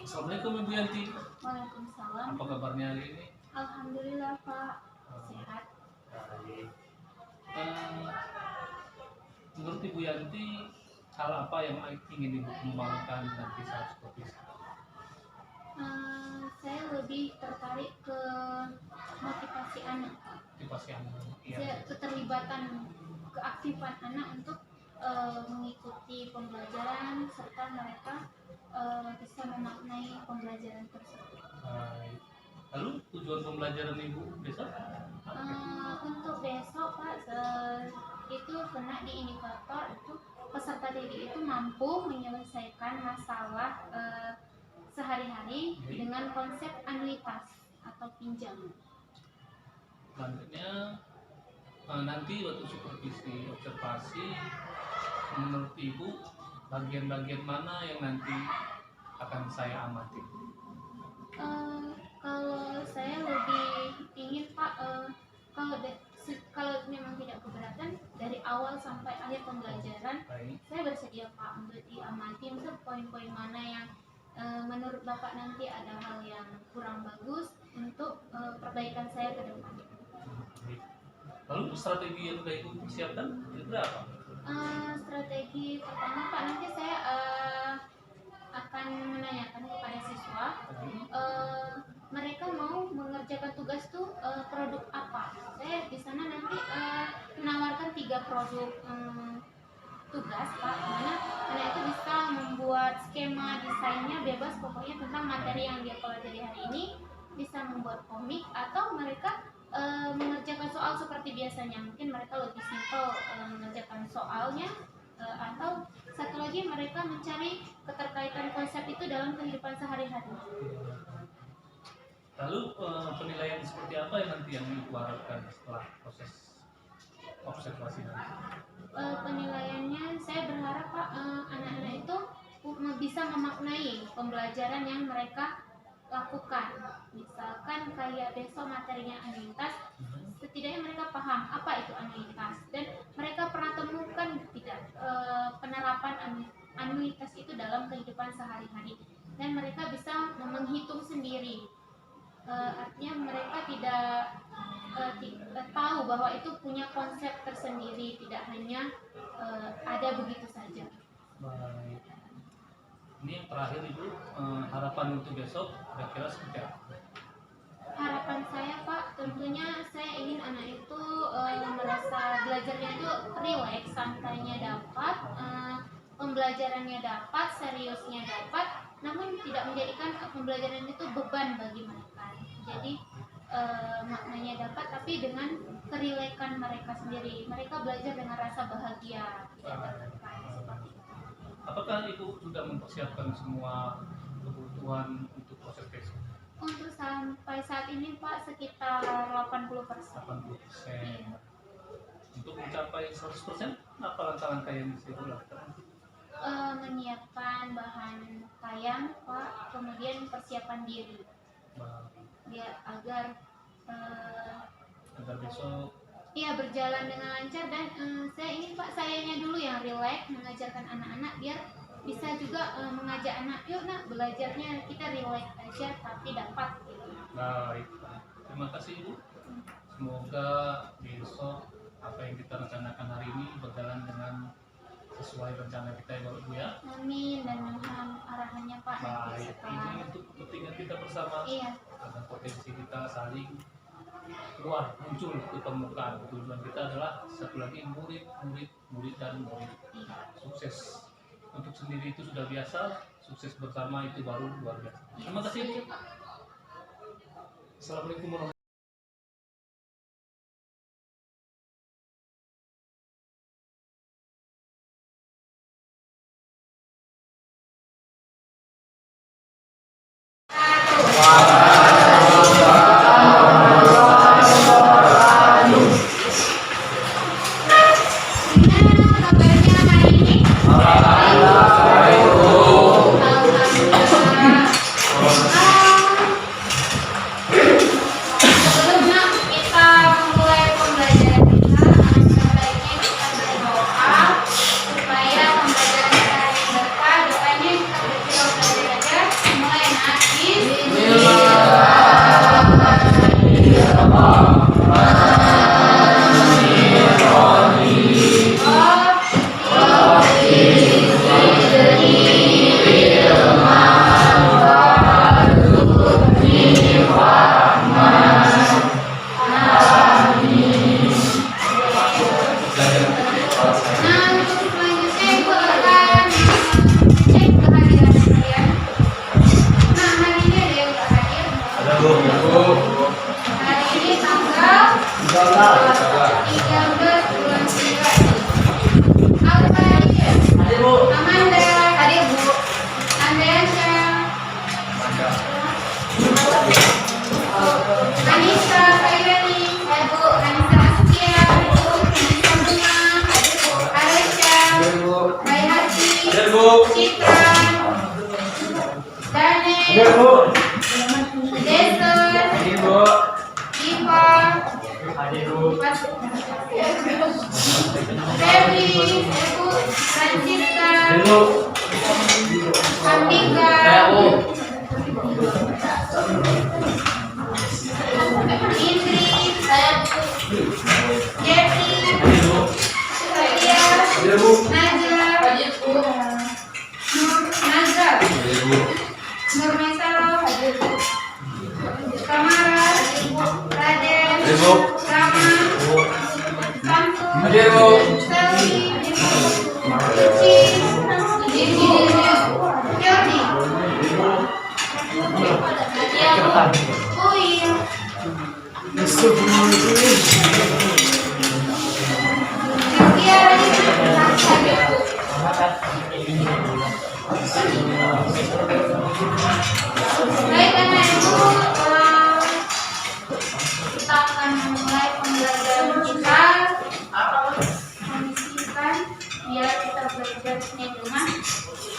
Assalamualaikum Ibu Yanti. Waalaikumsalam. Apa kabarnya hari ini? Alhamdulillah Pak, sehat. Baik. Menurut Ibu Yanti, hal apa yang ingin Ibu kembangkan nanti saat supervisi? Saya lebih tertarik ke motivasi anak, Motivasi anak. keterlibatan, keaktifan anak untuk mengikuti pembelajaran serta mereka bisa memaknai pembelajaran tersebut. Baik. Lalu tujuan pembelajaran Ibu besok? Untuk besok Pak, itu kena di indikator itu peserta didik itu mampu menyelesaikan masalah sehari-hari dengan konsep anuitas atau pinjaman. Selanjutnya nanti waktu supervisi observasi, menurut Ibu bagian-bagian mana yang nanti akan saya amati? Kalau saya lebih ingin Pak, kalau memang tidak keberatan dari awal sampai akhir pembelajaran, Baik. saya bersedia Pak untuk diamati untuk poin-poin mana yang menurut Bapak nanti ada hal yang kurang bagus untuk perbaikan saya ke depan. Lalu strategi yang sudah Ibu persiapkan itu berapa? Strategi pertama Pak, nanti saya akan menanyakan kepada siswa mereka mau mengerjakan tugas tuh produk apa. Saya di sana nanti menawarkan 3 produk tugas Pak, mana anak itu bisa membuat skema desainnya bebas pokoknya tentang materi yang dia pelajari hari ini, bisa membuat komik atau mereka mengerjakan soal seperti biasanya. Mungkin mereka lebih simpel mengerjakan soalnya, atau satu lagi mereka mencari keterkaitan konsep itu dalam kehidupan sehari-hari. Lalu penilaian seperti apa yang nanti yang Ibu harapkan setelah proses observasi nanti? Penilaiannya saya berharap Pak, anak-anak itu bisa memaknai pembelajaran yang mereka lakukan. Misalkan kayak besok materinya anuitas, setidaknya mereka paham apa itu anuitas dan mereka pernah temukan tidak penerapan anuitas itu dalam kehidupan sehari-hari, dan mereka bisa menghitung sendiri. Artinya mereka tidak tahu bahwa itu punya konsep tersendiri, tidak hanya ada begitu saja. Baik. Ini yang terakhir Ibu, harapan untuk besok kira-kira seperti apa? Harapan saya Pak, tentunya saya ingin anak itu merasa belajarnya itu rileks, santainya dapat, pembelajarannya dapat, seriusnya dapat, namun tidak menjadikan pembelajaran itu beban bagi mereka. Jadi maknanya dapat, tapi dengan kerilekan mereka sendiri. Mereka belajar dengan rasa bahagia, tidak tertekan seperti itu. Apakah Ibu sudah mempersiapkan semua kebutuhan untuk proses besok? Untuk sampai saat ini Pak sekitar 80%. 80%. Iya. Untuk mencapai 100%, apa langkah-langkah yang bisa Ibu lakukan? Menyiapkan bahan kayang Pak, kemudian persiapan diri biar agar besok berjalan dengan lancar. Dan saya ingin Pak, sayanya dulu yang rileks mengajarkan anak-anak biar bisa juga mengajak anak, yuk nak belajarnya kita rileks aja tapi dapat gitu. Baik, terima kasih Ibu. Semoga besok apa yang kita rencanakan hari ini berjalan dengan sesuai rencana kita ya Ibu ya. Amin, dan mohon arahannya Pak. Baik, ini untuk kepentingan kita bersama. Iya. Agar potensi kita saling keluar, muncul ke permukaan. Tujuan kita adalah satu lagi murid dan murid. Sukses untuk sendiri itu sudah biasa, sukses bersama itu baru luar biasa. Terima kasih Ibu. Assalamualaikum warahmatullahi wabarakatuh.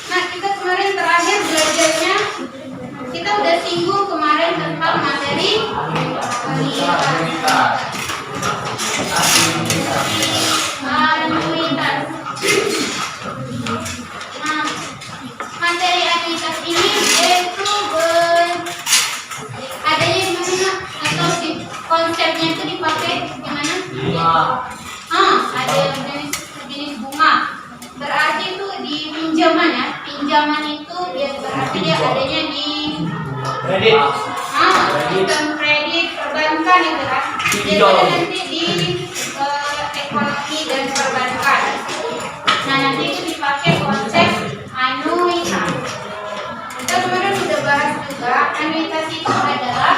Nah, kita kemarin terakhir belajarnya, kita udah singgung kemarin tentang materi anuitas. Nah, materi anuitas ini yaitu adanya di mana atau konsepnya itu dipakai gimana? Ada jenis bunga. Berarti itu di pinjaman ya. Pinjaman itu dia berarti dia adanya di kredit. Sistem kredit perbankan itu kan. Jadi ada nanti di ekonomi dan perbankan. Nah, nanti itu dipakai konsep anuitas. Kita kemarin sudah bahas juga, anuitas itu adalah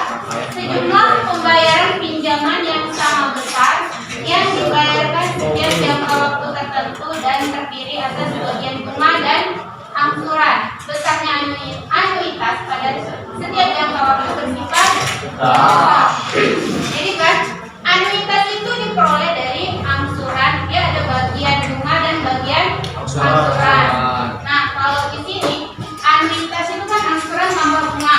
sejumlah pembayaran pinjaman yang sama besar yang dibayarkan setiap jangka waktu tertentu dan terdiri atas sebagian bunga dan angsuran. Besarnya anuitas pada setiap jangka waktu bersifat jadi kan anuitas itu diperoleh dari angsuran. Dia ada bagian bunga dan bagian angsuran. Nah, kalau di sini anuitas itu kan angsuran tambah bunga.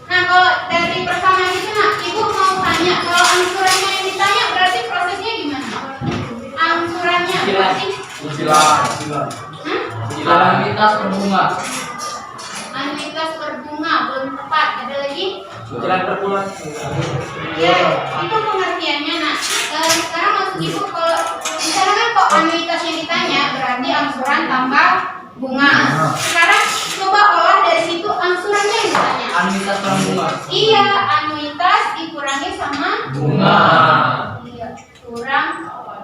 Nah, kalau dari persamaan itu, ibu mau tanya, kalau angsurannya yang ditanya berarti prosesnya gimana? Angsurannya berarti Anuitas berbunga. anuitas berbunga belum tepat. Ada lagi? Cicilan per bulan. Ya, itu pengertiannya. Nah, sekarang maksud ibu kalau misalnya kan kok anuitas yang ditanya berarti angsuran tambah bunga. Sekarang coba olah dari situ angsurannya yang ditanya. Anuitas per bunga. Iya, anuitas dikurangi sama Bunga. Iya, kurang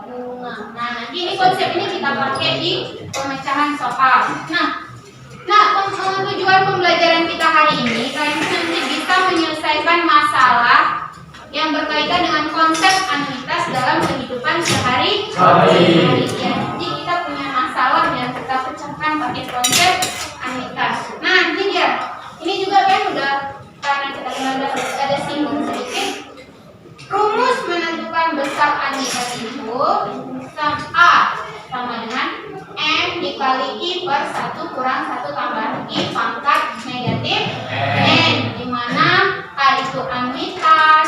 bunga. Nah, nanti ini konsep ini kita pakai di pemecahan soal. Nah, tujuan pembelajaran kita hari ini kalian nanti bisa menyelesaikan masalah yang berkaitan dengan konsep anuitas dalam kehidupan sehari-hari. Ya, jadi kita punya masalah yang kita pecahkan pakai konsep anuitas. Nah, ini dia. Ini juga kan udah karena kita dikali I per 1 kurang 1 tambah I pangkat negatif N, di mana A itu anuitas,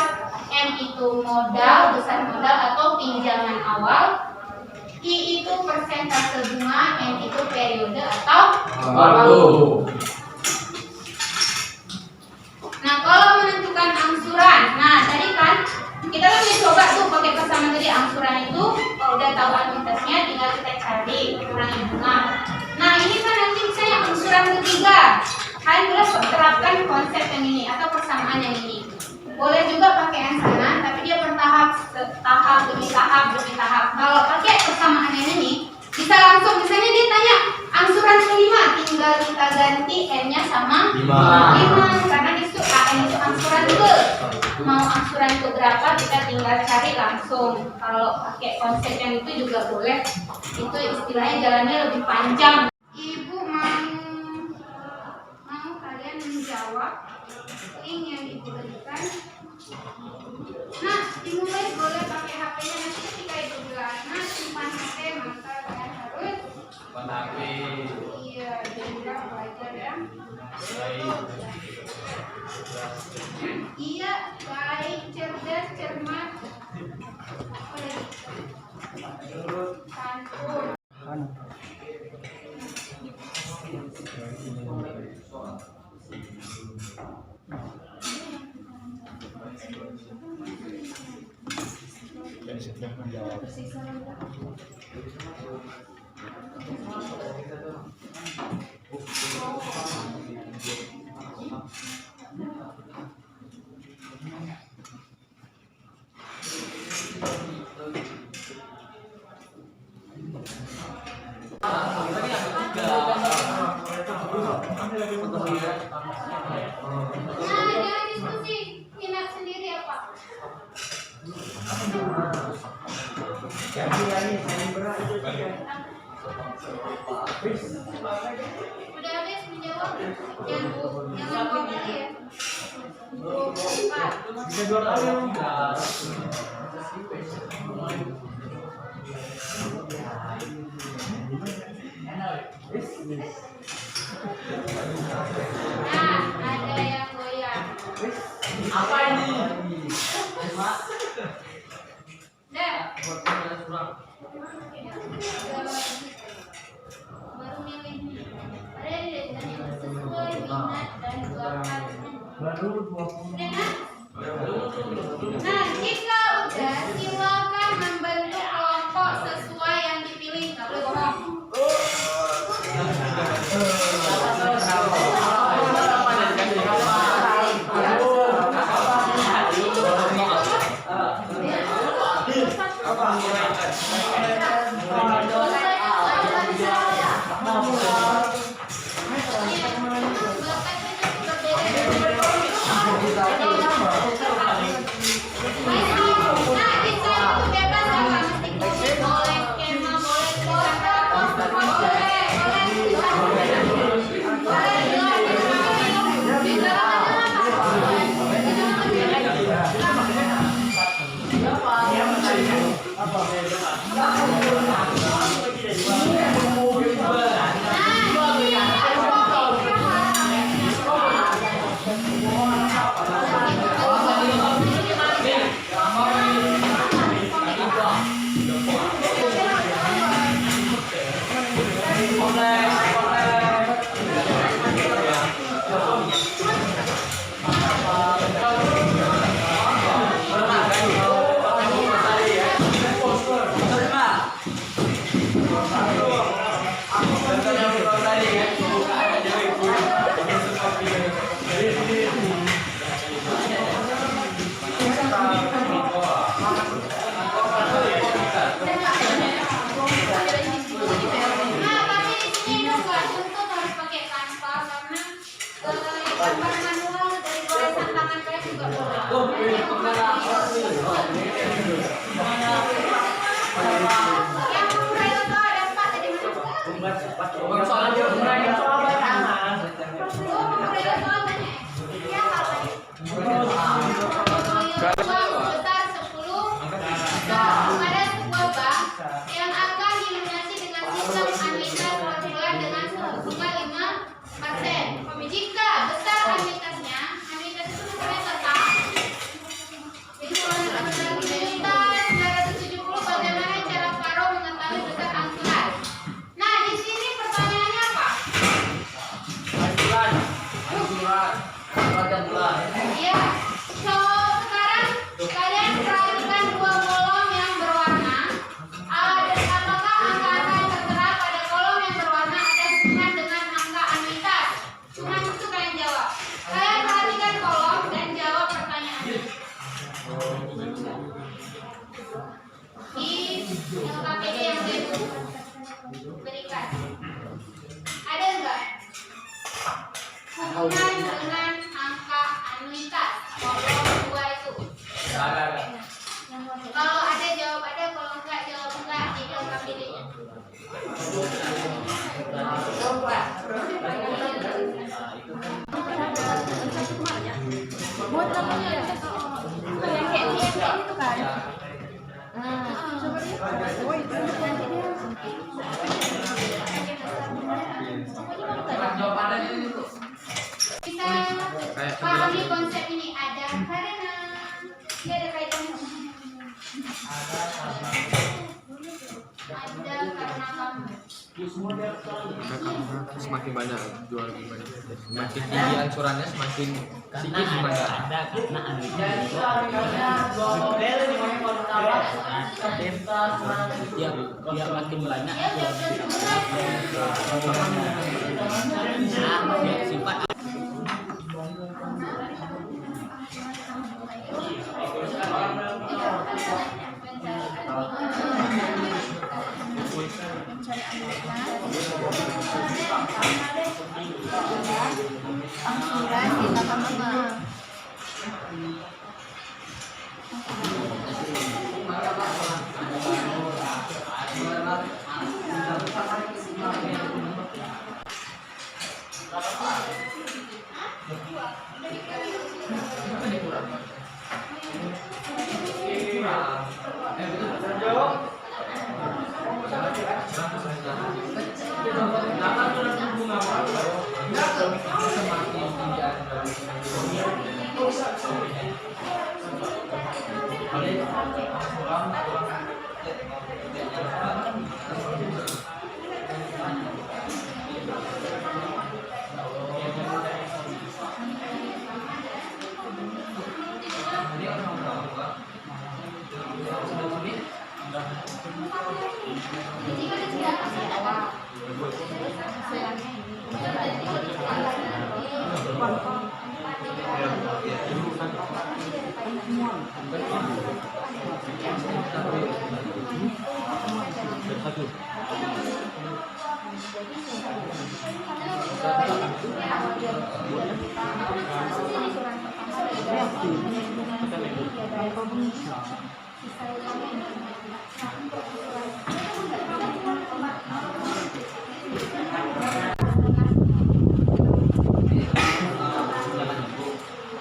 M itu modal, besar modal atau pinjaman awal, I itu persentase bunga, N itu periode atau waktu. Nah, kalau menentukan angsuran, nah tadi kan kita kan coba tuh pakai persamaan tadi, angsuran itu kalau udah tahu anuitasnya tinggal kita cari kurangi bunga. Nah, ini kan nanti misalnya angsuran ketiga, kalian boleh terapkan konsep yang ini atau persamaan yang ini. Boleh juga pakai yang sana, tapi dia bertahap, tahap demi tahap demi tahap. Kalau pakai persamaan yang ini, bisa langsung misalnya dia tanya angsuran kelima, tinggal kita ganti N-nya sama 5 karena disitu AN itu angsuran ke. Mau angsuran itu berapa kita tinggal cari langsung. Kalau pakai konsep yang itu juga boleh. Itu istilahnya jalannya lebih panjang. Ibu mau kalian menjawab link yang ibu berikan. Nah, dimulai boleh pakai HP-nya, nanti ketika ibu bilang nah simpan HP maka kalian harus iya juga belajar ya. Iya, baik, cerdas, cermat, santun. Nah, jangan diskusi, minat sendiri apa? Udah habis menjawab? Jangan mau kali ya. 24. Bisa 2 kali. Nah, ada yang goyang. Apa ini? Dah. Baru milih. Ada yang ditanya sesuai minat dan bakat. Baru 20. Nah, jika udah silakan membentuk kelompok sesuai yang dipilih. Nggak boleh bohong. Kepada sebuah bank yang akan dilunasi dengan sistem analisis formula Iya. So sekarang kalian perhatikan dua kolom yang berwarna. Apakah angka yang tertera pada kolom yang berwarna ada hubungan dengan angka anuitas? Cuma itu kalian jawab. Kalian perhatikan kolom dan jawab pertanyaannya. Di LKPD yang saya berikan. Ada enggak hubungan dengan angka anuitas kolom 2 itu? Kalau ada jawab ada, kalau enggak jawab enggak di LKPD-nya. Buat apa ya? Yang kayak ini itu kan. Kita pahami konsep ini ada karena dia ada kaitannya. Ada karena kamu. Karena semakin banyak jual lebih banyak, semakin tinggi angsurannya semakin sedikit sebenarnya. Ada karena biar makin banyak. Ya udah Sifat Angsuran kita sama.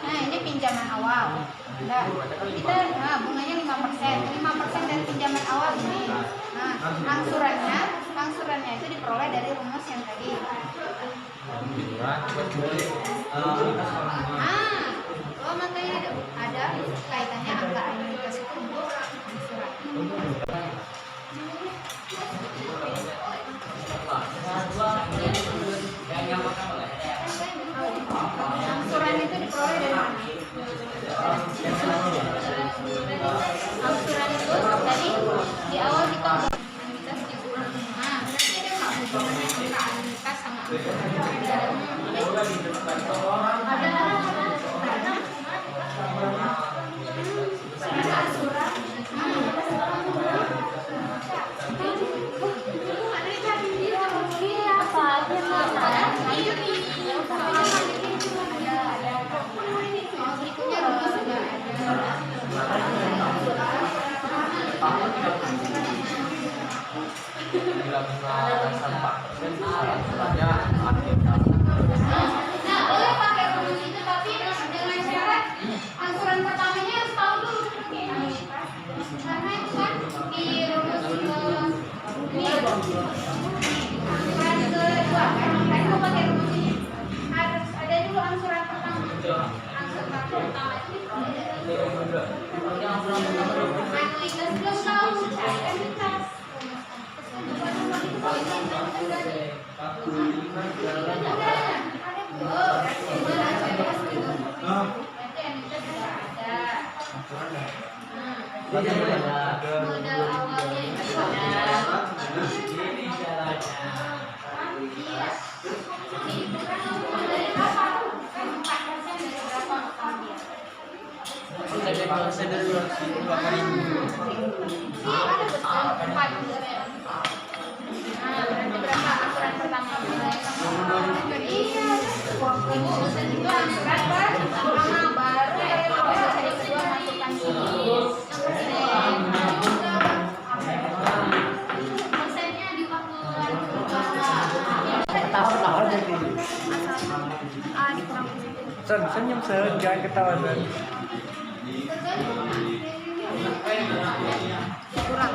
Nah, ini pinjaman awal. Nah, kita bunganya 5% dari pinjaman awal ini. Nah, angsurannya itu diperoleh dari rumus yang tadi. Oh makanya ada kaitannya angka anuitas itu untuk angsuran. Angsuran itu diperoleh dari mana? Angsuran itu tadi di awal kita anuitas dikurang. Nah, berarti ada nggak hubungannya angka anuitas sama angsuran? Ada. Nah, boleh pakai rumus itu tapi dengan syarat angsuran pertamanya harus tahu dulu karena itu kan di rumus ini angsuran kedua kan mau pakai rumus ini harus ada dulu angsuran pertama. Angsuran pertama itu anuitas belum tahu cari anuitas. Ada modal awalnya itu iya. Itu kan dari berapa? Kan 4% dari berapa utangnya? Dari bangsa dari luar Ada betul 4. Nah, berarti berapa aturan pertama? Iya, ibu pesan itu aturan pertama baru hari kedua masukkan sini. Persennya di waktu ketawa jadi. Senyum jangan ketawa dan. kurang.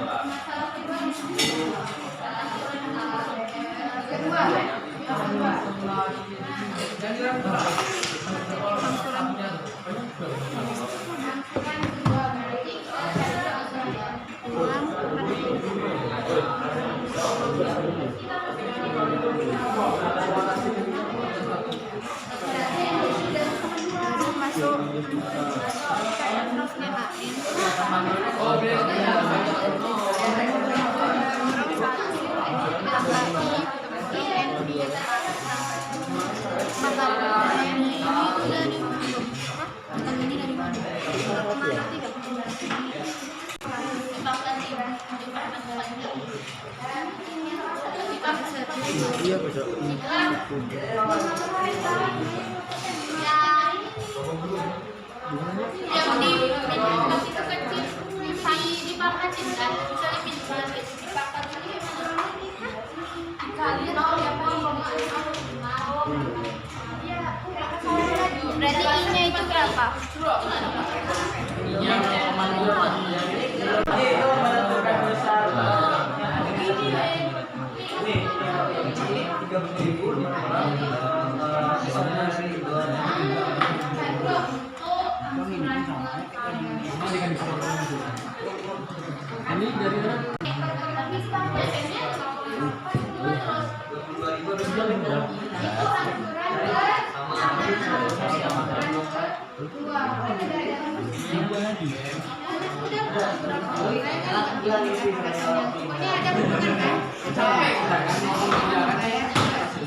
Iya betul. Yang di itu kecil dipakatin kan, misalnya dipakat lagi dikali berarti I-nya itu berapa?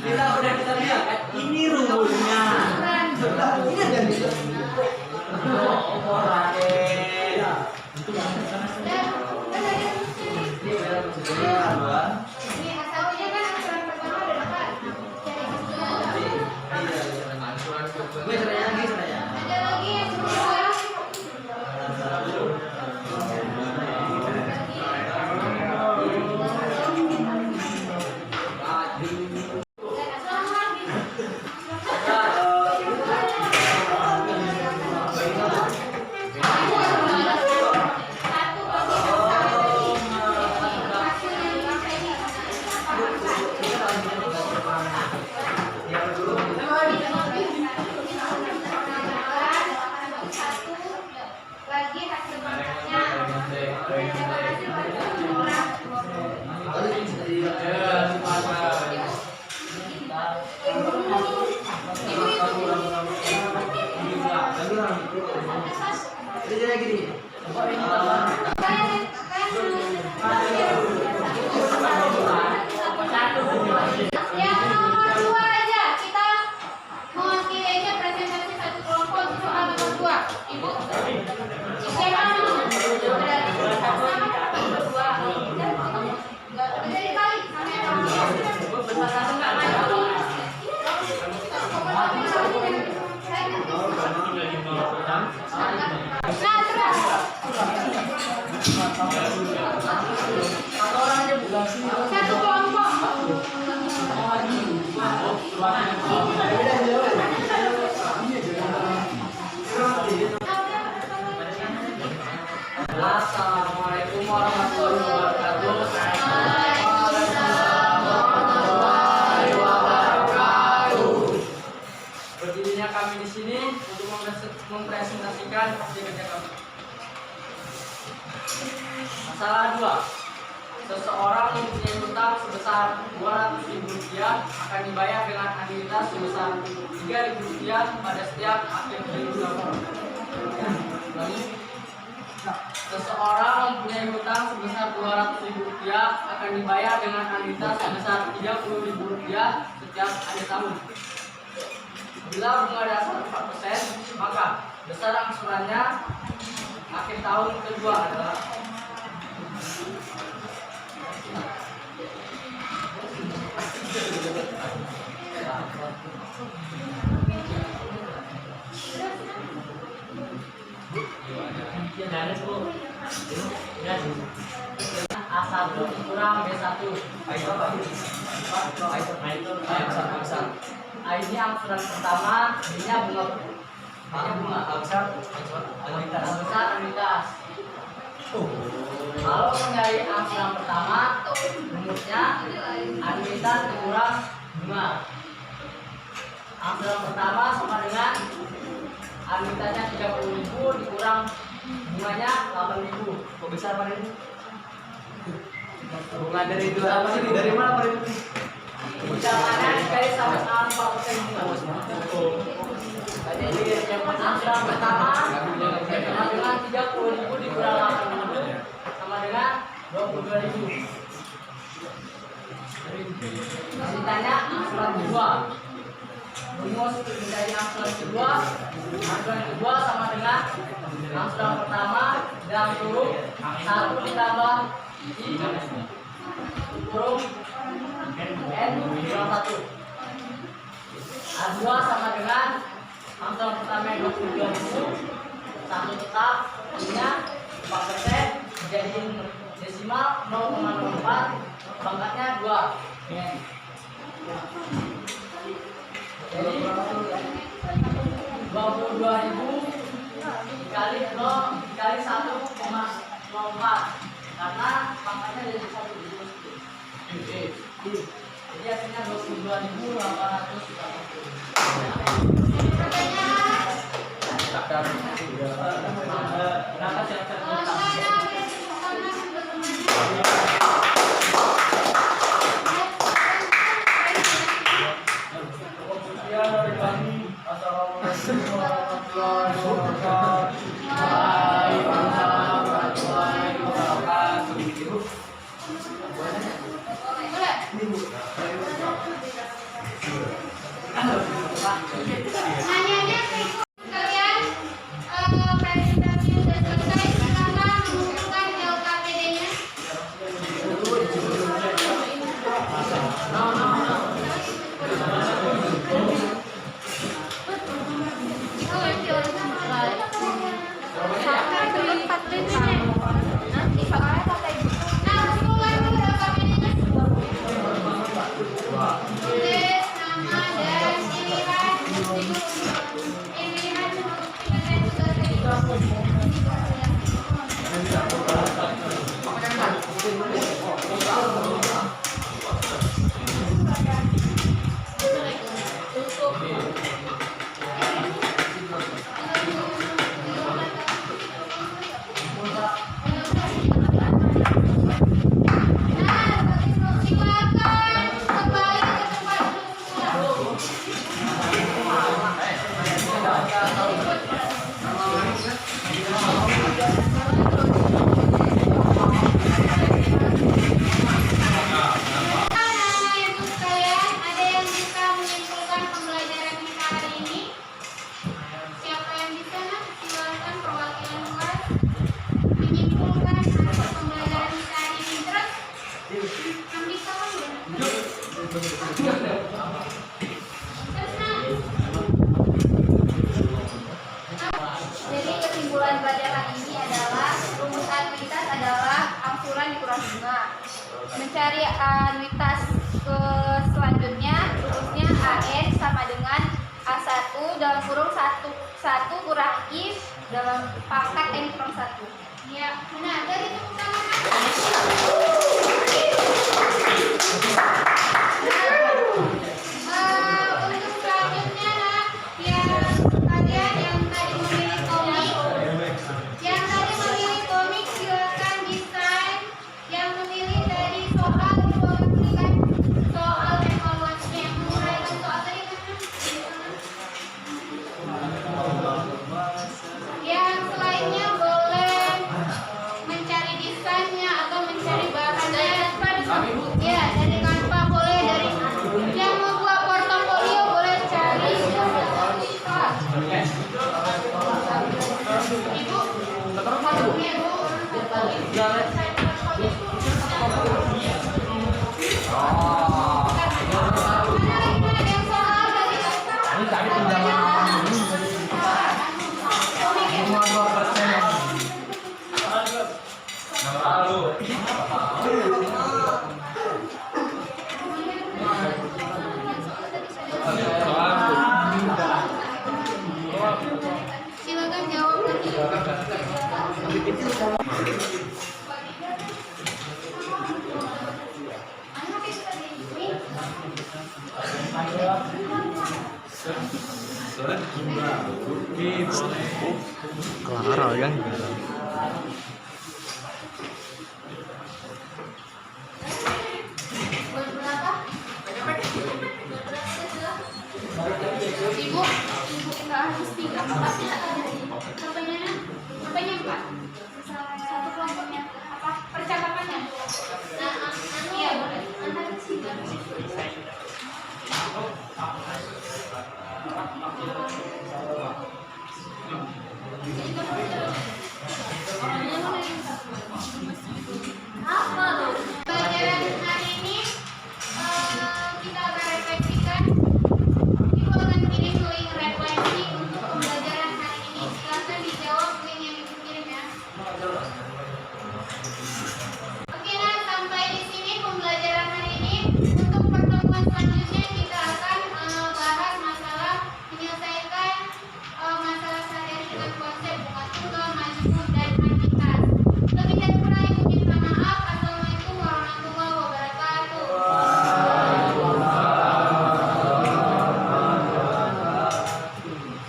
Ini dari kita lihat ini rumusnya. Yang nomor 2 aja, kita mewakili aja presentasi satu kelompok soal nomor 2. Ibu, siapa nomor 2? Berarti sama nomor 2. Dari kali sama yang satu kelompok. Assalamualaikum warahmatullahi wabarakatuh. Berdirinya kami di sini untuk mempresentasikan hasil kerja kami. Masalah 2. Seseorang mempunyai hutang sebesar Rp200.000 akan dibayar dengan anuitas sebesar Rp3.000 pada setiap akhir bulan. Seseorang mempunyai hutang sebesar Rp200.000 akan dibayar dengan anuitas sebesar Rp30.000 setiap akhir tahun. Bila bunga dasar 4%, maka besar angsurannya akhir tahun kedua adalah A1 kurang B1. Ini angsuran pertama, ini bunga anuitas. Kalau mencari angsuran pertama, rumusnya anuitas dikurang bunga. Angsuran pertama sama dengan anuitasnya 30.000 dikurang bunganya 8.000. Kok besar Pak ini? Bunga dari itu apa sih? Dari mana Pak ini? Bicaranya dikali sama 4% bunga. Jadi angsuran pertama sama dengan 30.000 dikurang 8.000 sama dengan 22.000. Ceritanya angsuran kedua. Rumus mencari angsuran kedua. Angsuran kedua sama dengan angsuran pertama dalam kurung 1 ditambah I kurung N kurang 1. A2 sama dengan angsuran pertama 22.000, 1 tetap, I-nya 4%, jadi desimal 0,04, pangkatnya 2. Jadi 22.000 dikali 0 dikali 1,04 karena pangkatnya jadi 1. Jadi hasilnya 22.840. Berapa Assalamualaikum warahmatullahi wabarakatuh. Nanyanya kalian presentasi sudah selesai, silakan menunjukkan LKPD-nya. Jadi kesimpulan pelajaran ini adalah rumus anuitas adalah angsuran dikurang bunga. Mencari anuitas ke selanjutnya rumusnya AN sama dengan A1 dalam kurung 1 kurang I dalam pangkat N kurang 1. Ya, benar. Dari tepuk tangan. Untuk selanjutnya kalian yang tadi memilih komik, silakan desain. Yang memilih dari soal evaluasikan soal evaluasi yang menguraikan soal tadi yang selainnya boleh Clara kan. Ibu nggak harus tiga, tapi apanya Pak? Satu kelompoknya apa? Percakapannya? Iya boleh. Antara tiga. Pelajaran hari ini kita akan refleksikan. Ibu akan kirim link refleksi untuk pembelajaran hari ini. Silakan dijawab link yang Ibu kirim ya. Oke, nah sampai di sini pembelajaran hari ini. Untuk pertemuan selanjutnya kita akan bahas masalah menyelesaikan masalah sehari-hari dengan konsep bunga tunggal, majemuk, dan hakikat. Lebih dan kurang Ibu minta maaf. Assalamualaikum warahmatullahi wabarakatuh.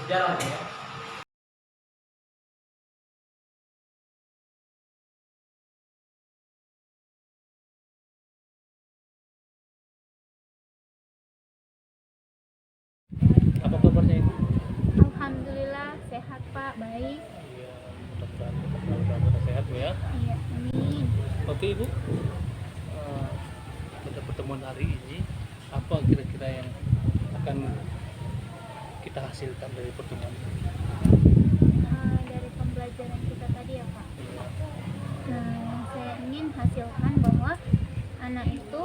Jalan ya. Apa kabarnya Ibu? Alhamdulillah sehat Pak, baik. Iya, mudah-mudahan sehat Bu ya. Iya, amin. Oke Ibu, pada pertemuan hari ini apa kira-kira yang akan kita hasilkan dari pertemuan ini? Dari pembelajaran kita tadi ya Pak. Saya ingin hasilkan bahwa anak itu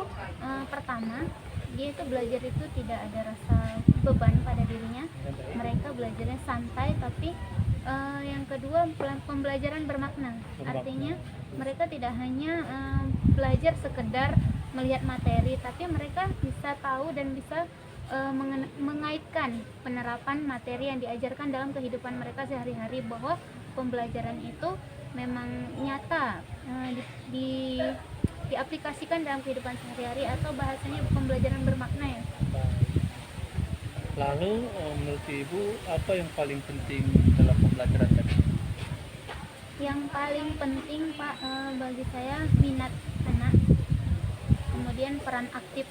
pertama dia itu belajar itu tidak ada rasa beban pada dirinya. Mereka belajarnya santai, tapi yang kedua pembelajaran bermakna. Artinya mereka tidak hanya belajar sekedar melihat materi, tapi mereka bisa tahu dan bisa mengaitkan penerapan materi yang diajarkan dalam kehidupan mereka sehari-hari, bahwa pembelajaran itu memang nyata diaplikasikan dalam kehidupan sehari-hari, atau bahasanya pembelajaran bermakna ya. Lalu menurut Ibu apa yang paling penting dalam pembelajaran tadi? Yang paling penting Pak, bagi saya minat anak, kemudian peran aktif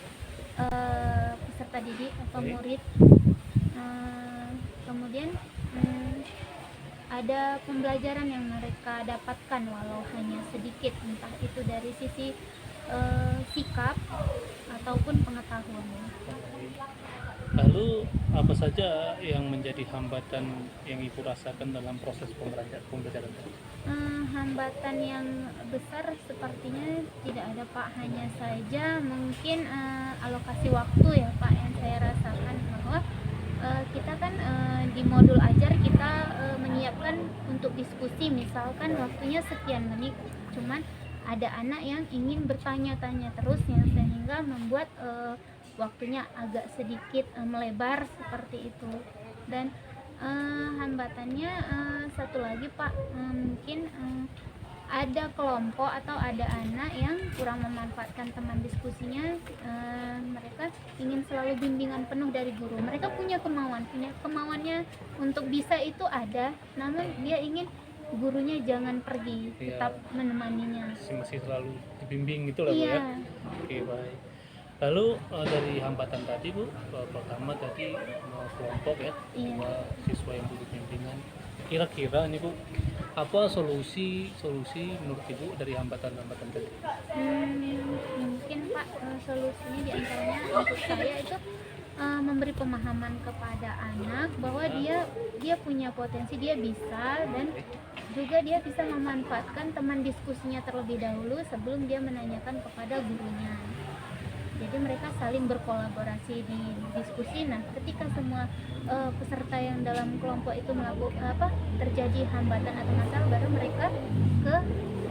peserta didik atau murid, kemudian ada pembelajaran yang mereka dapatkan walau hanya sedikit, entah itu dari sisi sikap ataupun pengetahuan. Lalu apa saja yang menjadi hambatan yang Ibu rasakan dalam proses pembelajaran tadi? Hambatan yang besar sepertinya tidak ada Pak, hanya saja mungkin alokasi waktu ya Pak, yang saya rasakan bahwa kita kan di modul ajar kita menyiapkan untuk diskusi, misalkan waktunya sekian menit, cuman ada anak yang ingin bertanya-tanya terus, yang sehingga membuat waktunya agak sedikit melebar seperti itu. Dan hambatannya satu lagi Pak, mungkin ada kelompok atau ada anak yang kurang memanfaatkan teman diskusinya. Mereka ingin selalu bimbingan penuh dari guru. Mereka punya kemauannya untuk bisa itu ada, namun dia ingin gurunya jangan pergi, tetap menemaninya. Masih selalu dibimbing gitu lah Bu ya. Oke, baik. Lalu dari hambatan tadi Bu, pertama tadi kelompok ya, dua siswa yang butuh bimbingan. Kira-kira ini Bu, apa solusi menurut Ibu dari hambatan-hambatan tadi? Mungkin Pak, solusinya diantaranya untuk saya itu memberi pemahaman kepada anak bahwa dia punya potensi, dia bisa, dan juga dia bisa memanfaatkan teman diskusinya terlebih dahulu sebelum dia menanyakan kepada gurunya. Jadi mereka saling berkolaborasi di diskusi. Nah, ketika semua peserta yang dalam kelompok itu melakukan terjadi hambatan atau masalah, baru mereka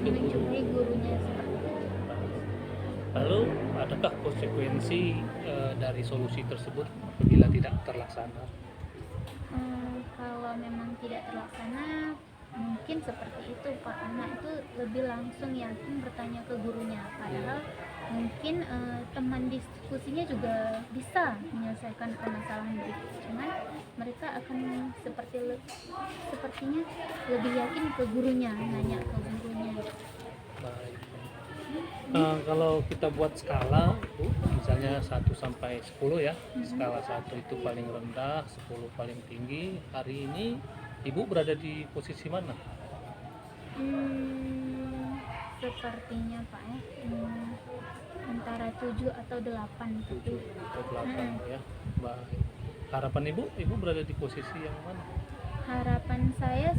mengunjungi gurunya seperti itu. Lalu adakah konsekuensi dari solusi tersebut apabila tidak terlaksana? Kalau memang tidak terlaksana, mungkin seperti itu Pak, anak itu lebih langsung yakin bertanya ke gurunya, padahal mungkin teman diskusinya juga bisa menyelesaikan permasalahan itu, cuman mereka akan sepertinya lebih yakin ke gurunya, nanya ke gurunya. Baik. Kalau kita buat skala, Bu, misalnya 1 sampai 10 ya, skala 1 itu paling rendah, 10 paling tinggi. Hari ini Ibu berada di posisi mana? Sepertinya Pak ya, antara 7 atau 8 7 gitu. atau 8 ya. Baik. Harapan Ibu berada di posisi yang mana? Harapan saya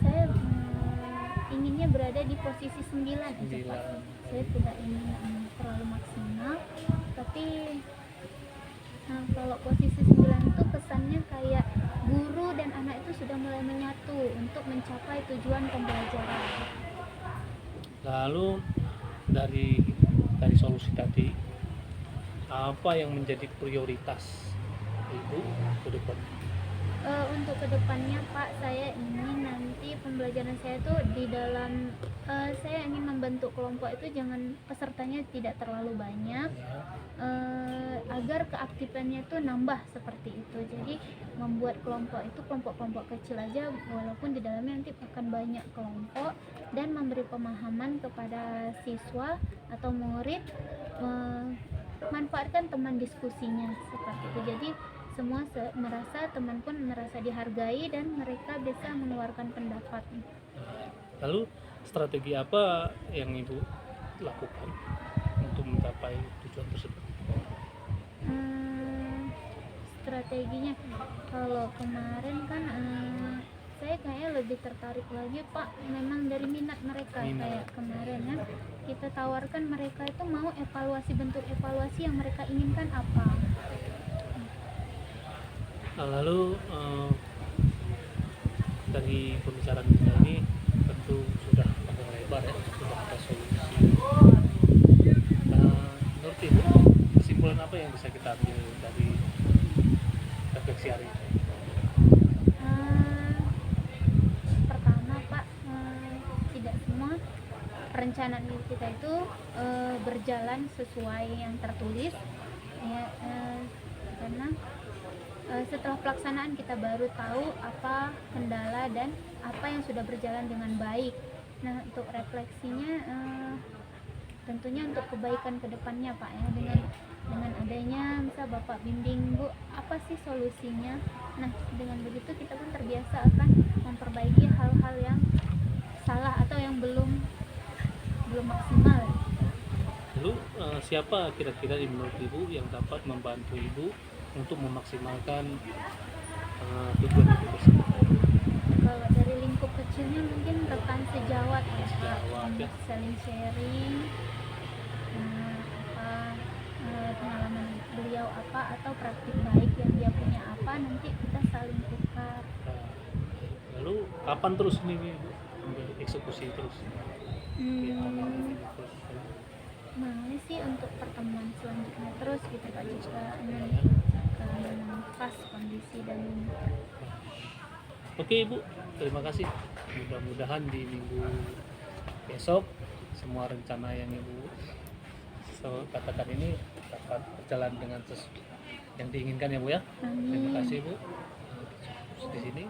inginnya berada di posisi 9 aja Pak. 9. Saya tidak ingin terlalu maksimal, tapi kalau posisi 9 itu kesannya kayak guru dan anak itu sudah mulai menyatu untuk mencapai tujuan pembelajaran. Lalu dari solusi tadi, apa yang menjadi prioritas Ibu ke depan? Untuk kedepannya Pak, saya ingin nanti pembelajaran saya tuh di dalam saya ingin membentuk kelompok itu jangan pesertanya tidak terlalu banyak, agar keaktifannya tuh nambah seperti itu. Jadi membuat kelompok itu kelompok-kelompok kecil aja, walaupun di dalamnya nanti akan banyak kelompok, dan memberi pemahaman kepada siswa atau murid, manfaatkan teman diskusinya seperti itu. Jadi semua merasa, teman pun merasa dihargai dan mereka bisa mengeluarkan pendapat. Lalu strategi apa yang Ibu lakukan untuk mencapai tujuan tersebut? Strateginya, kalau kemarin kan saya kayaknya lebih tertarik lagi Pak, memang dari minat mereka. Kayak kemarin kan kita tawarkan mereka itu mau bentuk evaluasi yang mereka inginkan apa. Lalu dari pembicaraan kita ini tentu sudah panjang lebar ya, sudah ada solusi. Menurut Ibu, kesimpulan apa yang bisa kita ambil dari refleksi hari ini? Pertama Pak, tidak semua perencanaan kita itu berjalan sesuai yang tertulis ya, karena setelah pelaksanaan kita baru tahu apa kendala dan apa yang sudah berjalan dengan baik. Nah, untuk refleksinya tentunya untuk kebaikan kedepannya Pak ya, dengan adanya misal Bapak bimbing, Bu, apa sih solusinya. Nah, dengan begitu kita pun terbiasa akan memperbaiki hal-hal yang salah atau yang belum maksimal. Lalu siapa kira-kira menurut Ibu yang dapat membantu Ibu untuk memaksimalkan tujuan Ibu tersebut? Kalau dari lingkup kecilnya mungkin rekan sejawat ya, Ya. saling sharing pengalaman beliau apa atau praktik baik yang dia punya apa, nanti kita saling tukar. Lalu kapan terus ini Ibu eksekusi terus? Nah, ini sih untuk pertemuan selanjutnya terus gitu Pak, jika pas kondisi dan Oke Ibu, terima kasih. Mudah-mudahan di minggu besok semua rencana yang Ibu katakan ini dapat berjalan dengan yang diinginkan ya Bu ya. Terima kasih Bu. Di sini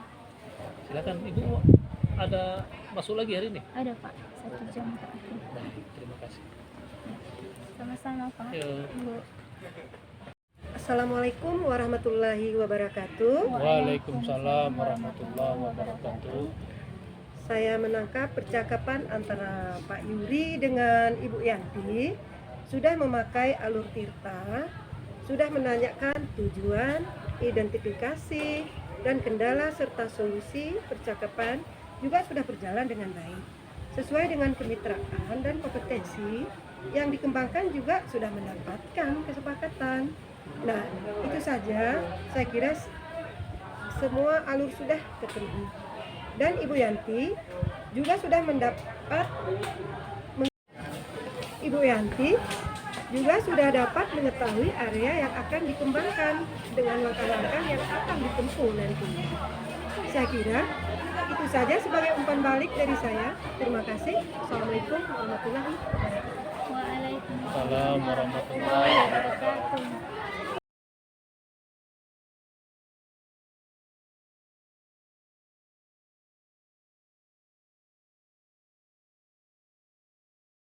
silakan Ibu, ada masuk lagi hari ini? ada Pak, 1 jam terakhir. Baik, terima kasih. Sama-sama Pak. Yuk. Bu. Assalamualaikum warahmatullahi wabarakatuh. Waalaikumsalam warahmatullahi wabarakatuh. Saya menangkap percakapan antara Pak Yuri dengan Ibu Yanti sudah memakai alur tirta, sudah menanyakan tujuan, identifikasi, dan kendala serta solusi. Percakapan juga sudah berjalan dengan baik. Sesuai dengan kemitraan dan kompetensi yang dikembangkan juga sudah mendapatkan kesepakatan. Nah, itu saja, saya kira semua alur sudah ketemu. Dan Ibu Yanti juga sudah dapat mengetahui area yang akan dikembangkan dengan langkah-langkah yang akan ditempuh nantinya. Saya kira itu saja sebagai umpan balik dari saya. Terima kasih. Assalamualaikum warahmatullahi wabarakatuh. Waalaikumsalam Assalamualaikum warahmatullahi wabarakatuh. wabarakatuh.